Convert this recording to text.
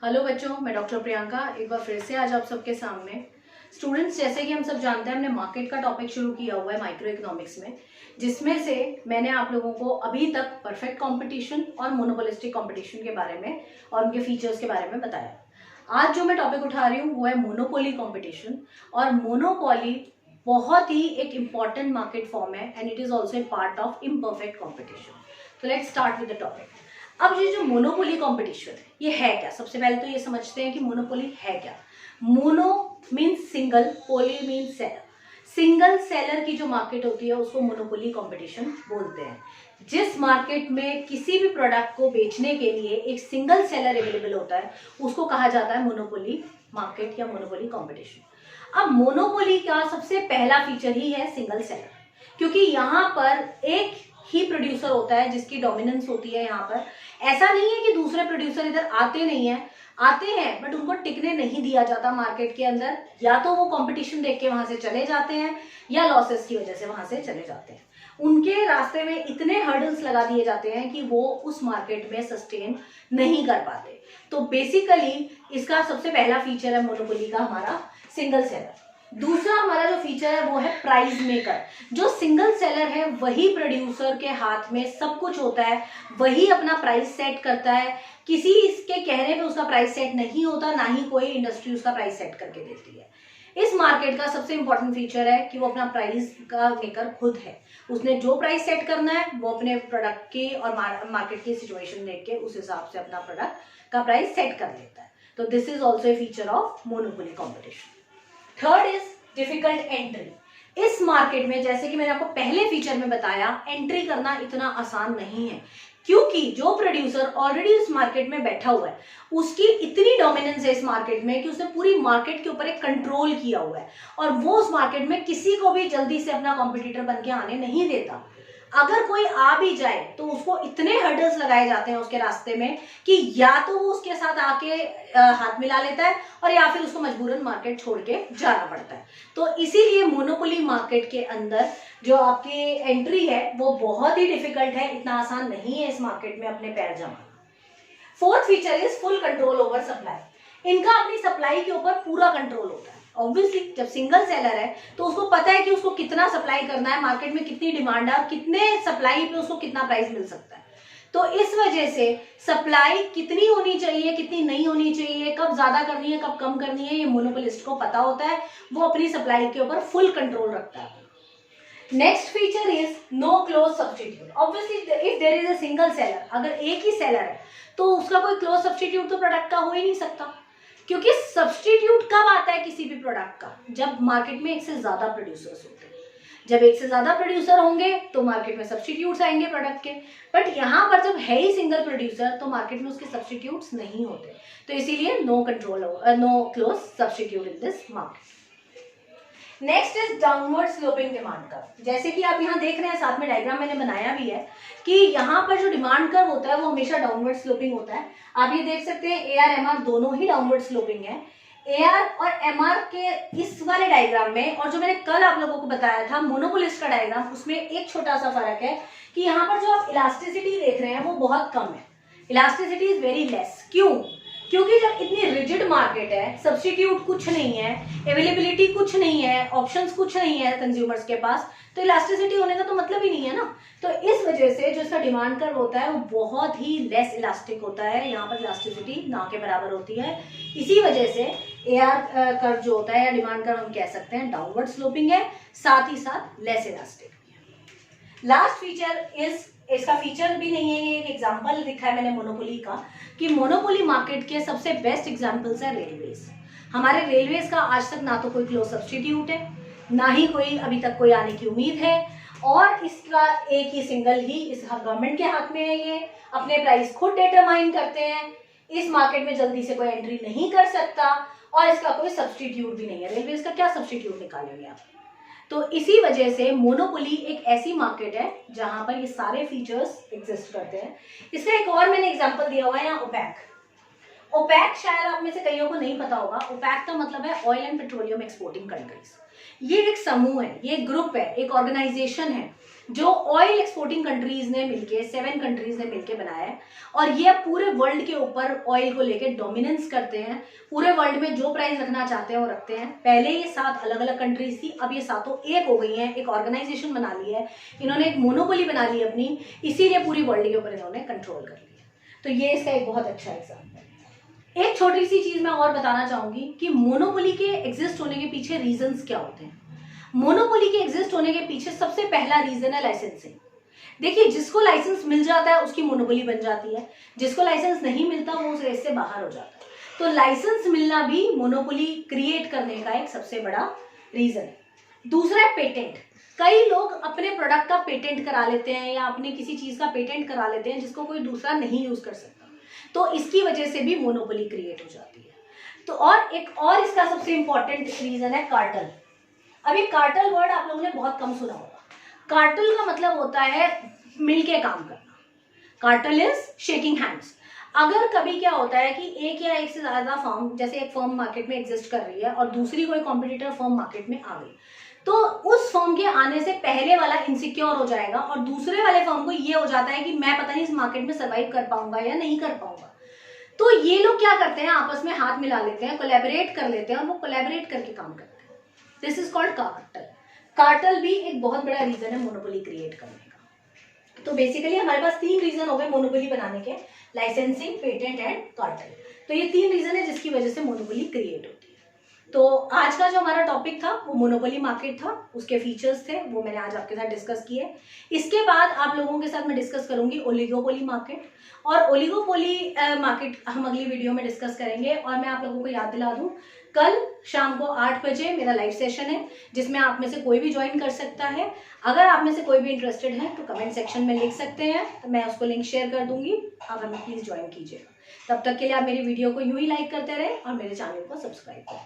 Hello बच्चों, मैं doctor Priyanka एक बार फिर से आज आप सबके सामने। स्टूडेंट्स, जैसे कि हम सब जानते हैं, हमने मार्केट का टॉपिक शुरू किया हुआ है माइक्रो इकोनॉमिक्स में, जिसमें से मैंने आप लोगों को अभी तक परफेक्ट कंपटीशन और मोनोपोलिस्टिक कंपटीशन के बारे में और उनके फीचर्स के बारे में बताया। आज जो मैं टॉपिक उठा रही हूँ वो है मोनोपोली कंपटीशन। और मोनोपोली बहुत ही एक इम्पॉर्टेंट मार्केट फॉर्म है and it is also a part of imperfect competition. तो let's start with the topic. अब ये जो मोनोपोली कंपटीशन है ये है क्या? सबसे पहले तो ये समझते हैं कि मोनोपोली है क्या। मोनो मीन्स सिंगल, पोली मीन्स सेलर। सिंगल सेलर की जो मार्केट होती है उसको मोनोपोली कंपटीशन बोलते हैं। जिस मार्केट में किसी भी प्रोडक्ट को बेचने के लिए एक सिंगल सेलर अवेलेबल होता है उसको कहा जाता है मोनोपोली मार्केट या मोनोपोली कंपटीशन। अब मोनोपोली का सबसे पहला फीचर ही है सिंगल सेलर, क्योंकि यहाँ पर एक ही प्रोड्यूसर होता है जिसकी डोमिनेंस होती है। यहाँ पर ऐसा नहीं है कि दूसरे प्रोड्यूसर इधर आते नहीं है, आते हैं बट उनको टिकने नहीं दिया जाता मार्केट के अंदर। या तो वो कंपटीशन देख के वहां से चले जाते हैं या लॉसेस की वजह से वहां से चले जाते हैं। उनके रास्ते में इतने हर्डल्स लगा दिए जाते हैं कि वो उस मार्केट में सस्टेन नहीं कर पाते। तो बेसिकली इसका सबसे पहला फीचर है मोनोपोली का हमारा सिंगल सेलर। दूसरा हमारा जो फीचर है वो है प्राइस मेकर। जो सिंगल सेलर है वही प्रोड्यूसर के हाथ में सब कुछ होता है, वही अपना प्राइस सेट करता है। किसी इसके कहने पे उसका प्राइस सेट नहीं होता, ना ही कोई इंडस्ट्री उसका प्राइस सेट करके देती है। इस मार्केट का सबसे इंपॉर्टेंट फीचर है कि वो अपना प्राइस का मेकर खुद है। उसने जो प्राइस सेट करना है वो अपने प्रोडक्ट की और मार्केट की सिचुएशन देख के उस हिसाब से अपना प्रोडक्ट का प्राइस सेट कर लेता है। तो this is also A feature of monopoly competition. Third is difficult entry. इस मार्केट में जैसे कि मैंने आपको पहले फीचर में बताया, एंट्री करना इतना आसान नहीं है, क्योंकि जो प्रोड्यूसर ऑलरेडी इस मार्केट में बैठा हुआ है उसकी इतनी डोमिनेंस है इस मार्केट में कि उसने पूरी मार्केट के ऊपर एक कंट्रोल किया हुआ है और वो उस मार्केट में किसी को भी जल्दी से अपना कॉम्पिटिटर बन के आने नहीं देता। अगर कोई आ भी जाए तो उसको इतने हर्डल्स लगाए जाते हैं उसके रास्ते में कि या तो वो उसके साथ आके हाथ मिला लेता है और या फिर उसको मजबूरन मार्केट छोड़ के जाना पड़ता है। तो इसीलिए मोनोपोली मार्केट के अंदर जो आपकी एंट्री है वो बहुत ही डिफिकल्ट है, इतना आसान नहीं है इस मार्केट में अपने पैर जमाना। Fourth feature is full control over supply. इनका अपनी सप्लाई के ऊपर पूरा कंट्रोल होता है। ऑब्वियसली जब सिंगल सेलर है तो उसको पता है कि उसको कितना सप्लाई करना है, मार्केट में कितनी डिमांड है और कितने सप्लाई पे उसको कितना प्राइस मिल सकता है। तो इस वजह से सप्लाई कितनी होनी चाहिए, कितनी नहीं होनी चाहिए, कब ज्यादा करनी है कब कम करनी है, ये मोनोपोलिस्ट को पता होता है। वो अपनी सप्लाई के ऊपर फुल कंट्रोल रखता है। Next feature is no close substitute. Obviously if there is a single seller, अगर एक ही सेलर है तो उसका कोई क्लोज सब्सटीट्यूट तो प्रोडक्ट का हो ही नहीं सकता, क्योंकि सब्सटीट्यूट कब आता है किसी भी प्रोडक्ट का? जब मार्केट में एक से ज्यादा प्रोड्यूसर्स होते हैं। जब एक से ज्यादा प्रोड्यूसर होंगे तो मार्केट में सब्सटीट्यूट्स आएंगे प्रोडक्ट के, बट यहाँ पर जब है ही सिंगल प्रोड्यूसर तो मार्केट में उसके सब्सटीट्यूट्स नहीं होते। तो इसीलिए no control, no close substitute in this market. Next is downward sloping demand curve. जैसे कि आप यहाँ देख रहे हैं, साथ में डायग्राम मैंने बनाया भी है कि यहाँ पर जो डिमांड कर्व होता है वो हमेशा डाउनवर्ड स्लोपिंग होता है। आप ये देख सकते हैं AR MR दोनों ही डाउनवर्ड स्लोपिंग है। AR और MR के इस वाले डायग्राम में और जो मैंने कल आप लोगों को बताया था मोनोपोलिस्ट का डायग्राम, उसमें एक छोटा सा फर्क है कि यहाँ पर जो आप इलास्टिसिटी देख रहे हैं वो बहुत कम है। Elasticity is very less. क्यों? क्योंकि जब इतनी रिजिड मार्केट है, सब्स्टिट्यूट कुछ नहीं है, अवेलेबिलिटी कुछ नहीं है, ऑप्शंस कुछ नहीं है कंज्यूमर्स के पास, तो इलास्टिसिटी होने का तो मतलब ही नहीं है ना। तो इस वजह से जो इसका डिमांड कर्व होता है वो बहुत ही लेस इलास्टिक होता है। यहाँ पर इलास्टिसिटी ना के बराबर होती है। इसी वजह से AR कर्व जो होता है या डिमांड कर्व हम कह सकते हैं डाउनवर्ड स्लोपिंग है, साथ ही साथ लेस इलास्टिक भी है। लास्ट फीचर इज, इसका फीचर भी नहीं है, ये एक एग्जांपल लिखा है मैंने मोनोपोली का, कि मोनोपोली मार्केट के सबसे बेस्ट एग्जांपल्स है रेलवेज। हमारे रेलवेज का आज तक ना तो कोई क्लोज सब्स्टिट्यूट है, ना ही कोई अभी तक कोई आने की उम्मीद है, और इसका एक ही सिंगल ही इस गवर्नमेंट के हाथ में है। ये अपने प्राइस खुद डिटरमाइन करते हैं, इस मार्केट में जल्दी से कोई एंट्री नहीं कर सकता और इसका कोई सब्स्टिट्यूट भी नहीं है। रेलवेज का क्या सब्स्टिट्यूट निकालेंगे आप? तो इसी वजह से मोनोपोली एक ऐसी मार्केट है जहां पर ये सारे फीचर्स एग्जिस्ट करते हैं। इसका एक और मैंने एग्जांपल दिया हुआ है यहाँ, ओपेक। ओपेक शायद आप में से कईयों को नहीं पता होगा। ओपेक का मतलब है oil and petroleum exporting countries. ये एक समूह है, ये एक ग्रुप है, एक ऑर्गेनाइजेशन है जो ऑयल एक्सपोर्टिंग कंट्रीज ने मिलके 7 कंट्रीज ने मिलके बनाया है और ये पूरे वर्ल्ड के ऊपर ऑयल को लेके डोमिनेंस करते हैं। पूरे वर्ल्ड में जो प्राइस रखना चाहते हैं वो रखते हैं। पहले ये 7 अलग अलग कंट्रीज थी, अब ये सातों एक हो गई हैं, एक ऑर्गेनाइजेशन बना ली है, इन्होंने एक मोनोपोली बना ली अपनी, इसीलिए पूरी वर्ल्ड के ऊपर इन्होंने कंट्रोल कर लिया। तो ये इसका एक बहुत अच्छा एग्जाम्पल है। एक छोटी सी चीज मैं और बताना चाहूंगी कि मोनोपोली के एग्जिस्ट होने के पीछे रीजंस क्या होते हैं। मोनोपोली के एग्जिस्ट होने के पीछे सबसे पहला रीजन है लाइसेंसिंग। देखिए, जिसको लाइसेंस मिल जाता है उसकी मोनोपोली बन जाती है, जिसको लाइसेंस नहीं मिलता वो उस रेस से बाहर हो जाता है। तो लाइसेंस मिलना भी मोनोपोली क्रिएट करने का एक सबसे बड़ा रीजन है। दूसरा है पेटेंट। कई लोग अपने प्रोडक्ट का पेटेंट करा लेते हैं या अपने किसी चीज का पेटेंट करा लेते हैं जिसको कोई दूसरा नहीं यूज कर सकता, तो इसकी वजह से भी मोनोपोली क्रिएट हो जाती है। तो और एक और इसका सबसे इंपॉर्टेंट रीजन है कार्टेल। अभी कार्टेल वर्ड आप लोगों ने बहुत कम सुना होगा। कार्टेल का मतलब होता है मिलके काम करना। Cartel is shaking hands. अगर कभी क्या होता है कि एक या एक से ज्यादा फर्म, जैसे एक फर्म मार्केट में एग्जिस्ट कर रही है और दूसरी कोई कॉम्पिटिटर फर्म मार्केट में आ गई, तो उस फर्म के आने से पहले वाला इनसिक्योर हो जाएगा और दूसरे वाले फर्म को ये हो जाता है कि मैं पता नहीं इस मार्केट में सर्वाइव कर पाऊंगा या नहीं कर पाऊंगा। तो ये लोग क्या करते हैं, आपस में हाथ मिला लेते हैं, कोलैबोरेट कर लेते हैं और वो कोलैबोरेट करके काम करते हैं। This is called cartel. Cartel भी एक बहुत बड़ा रीजन है मोनोपोली क्रिएट करने का। तो बेसिकली हमारे पास 3 रीजन हो गए मोनोपोली बनाने के, लाइसेंसिंग, पेटेंट एंड कार्टेल। तो ये 3 रीजन है जिसकी वजह से मोनोपोली क्रिएट होती है। तो आज का जो हमारा टॉपिक था वो मोनोपोली मार्केट था, उसके फीचर्स थे वो मैंने आज आपके साथ डिस्कस किए। इसके बाद आप लोगों के साथ मैं डिस्कस करूंगी ओलिगोपोली मार्केट, और ओलिगोपोली मार्केट हम अगली वीडियो में डिस्कस करेंगे। और मैं आप लोगों को याद दिला दूं, कल शाम को 8 बजे मेरा लाइव सेशन है जिसमें आप में से कोई भी ज्वाइन कर सकता है। अगर आप में से कोई भी इंटरेस्टेड है तो कमेंट सेक्शन में लिख सकते हैं, तो मैं उसको लिंक शेयर कर दूंगी, आप हमें प्लीज ज्वाइन कीजिएगा। तब तक के लिए आप मेरी वीडियो को यूं ही लाइक करते रहे और मेरे चैनल को सब्सक्राइब करें।